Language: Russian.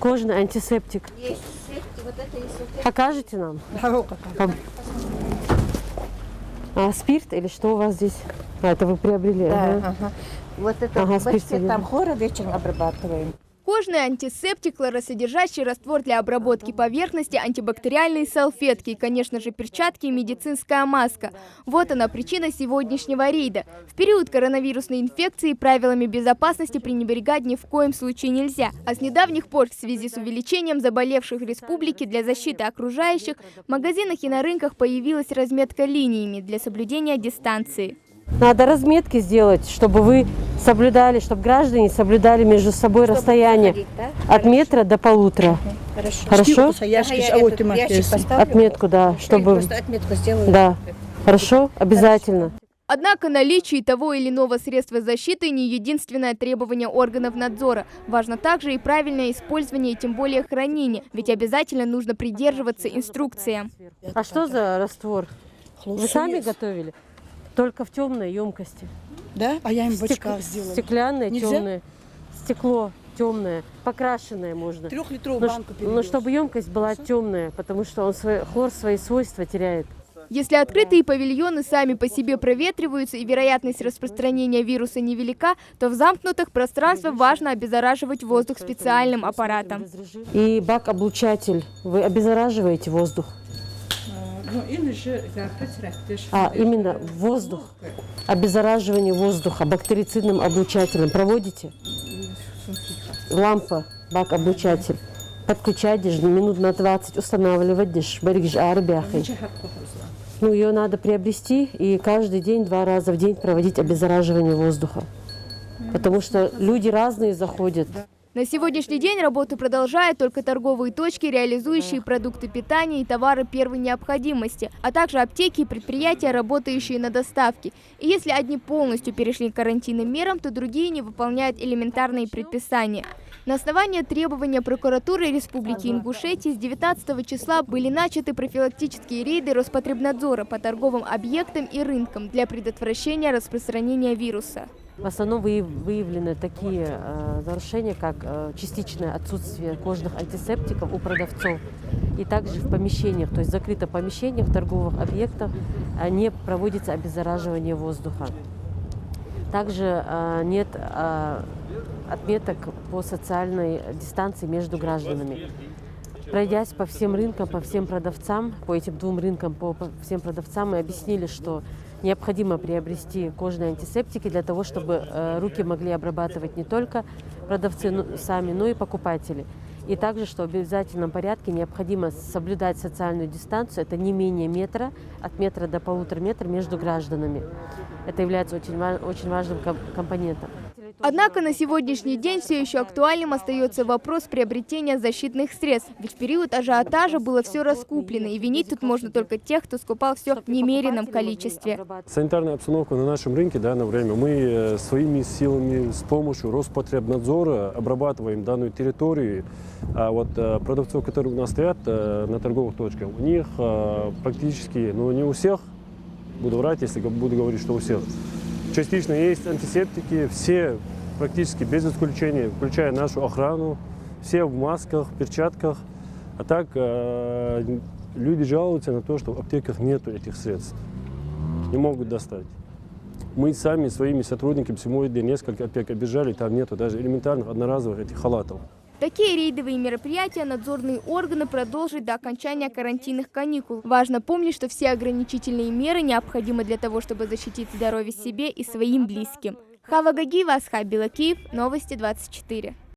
Кожный антисептик. Есть септик, вот это есть салфетки. Покажете нам? Да, Спирт или что у вас здесь? Это вы приобрели? Ага. ага. Вот это, Ага, бачите, спирт там хора вечером обрабатываем. Кожный антисептик, хлоросодержащий раствор для обработки поверхности, антибактериальные салфетки и, конечно же, перчатки и медицинская маска. Вот она причина сегодняшнего рейда. В период коронавирусной инфекции правилами безопасности пренебрегать ни в коем случае нельзя. А с недавних пор в связи с увеличением заболевших в республике для защиты окружающих в магазинах и на рынках появилась разметка линиями для соблюдения дистанции. Надо разметки сделать, чтобы вы соблюдали, чтобы граждане соблюдали между собой расстояние Ходить, да? от метра до 1,5. Хорошо. Хорошо? Ага, я этот ящик поставлю. Отметку, да, чтобы... Просто отметку сделаю. Да. Хорошо? Обязательно. Однако наличие того или иного средства защиты не единственное требование органов надзора. Важно также и правильное использование, и тем более хранение, ведь обязательно нужно придерживаться инструкциям. А что за раствор? Вы сами готовили? Только в темной емкости. Да? А я им в бочках сделала. Стеклянное, Нельзя? темное. Стекло темное, покрашенное можно. 3-литровую банку Но перевез. чтобы емкость была темная, потому что он хлор свои свойства теряет. Если открытые павильоны сами по себе проветриваются и вероятность распространения вируса невелика, то в замкнутых пространствах важно обеззараживать воздух специальным аппаратом. И бак-облучатель. Вы обеззараживаете воздух. Именно воздух. Обеззараживание воздуха бактерицидным облучателем проводите? Лампа, бак-облучатель. Подключать минут на 20, устанавливать арбяхи. Ну, ее надо приобрести и каждый день, 2 раза в день проводить обеззараживание воздуха. Потому что люди разные заходят. На сегодняшний день работу продолжают только торговые точки, реализующие продукты питания и товары первой необходимости, а также аптеки и предприятия, работающие на доставке. И если одни полностью перешли к карантинным мерам, то другие не выполняют элементарные предписания. На основании требования прокуратуры Республики Ингушетия с 19 числа были начаты профилактические рейды Роспотребнадзора по торговым объектам и рынкам для предотвращения распространения вируса. В основном выявлены такие нарушения, как частичное отсутствие кожных антисептиков у продавцов. И также в помещениях, то есть в закрытых помещениях, в торговых объектах не проводится обеззараживание воздуха. Также нет отметок по социальной дистанции между гражданами. Пройдясь по всем рынкам, по всем продавцам, по этим 2 рынкам, по всем продавцам, мы объяснили, что необходимо приобрести кожные антисептики для того, чтобы руки могли обрабатывать не только продавцы сами, но и покупатели. И также, что в обязательном порядке необходимо соблюдать социальную дистанцию, это не менее метра, от метра до 1,5 метра между гражданами. Это является очень важным компонентом. Однако на сегодняшний день все еще актуальным остается вопрос приобретения защитных средств. Ведь в период ажиотажа было все раскуплено, и винить тут можно только тех, кто скупал все в немеренном количестве. Санитарная обстановка на нашем рынке в данное время. Мы своими силами с помощью Роспотребнадзора обрабатываем данную территорию. А вот продавцов, которые у нас стоят на торговых точках, у них практически, ну не у всех, буду врать, если буду говорить, что у всех, частично есть антисептики, все практически без исключения, включая нашу охрану, все в масках, перчатках. А так люди жалуются на то, что в аптеках нет этих средств, не могут достать. Мы сами своими сотрудниками сегодня несколько аптек обижали, там нету даже элементарных одноразовых этих халатов. Такие рейдовые мероприятия надзорные органы продолжат до окончания карантинных каникул. Важно помнить, что все ограничительные меры необходимы для того, чтобы защитить здоровье себе и своим близким. Хава Гагиева, Асхаб Билакиев, Новости 24.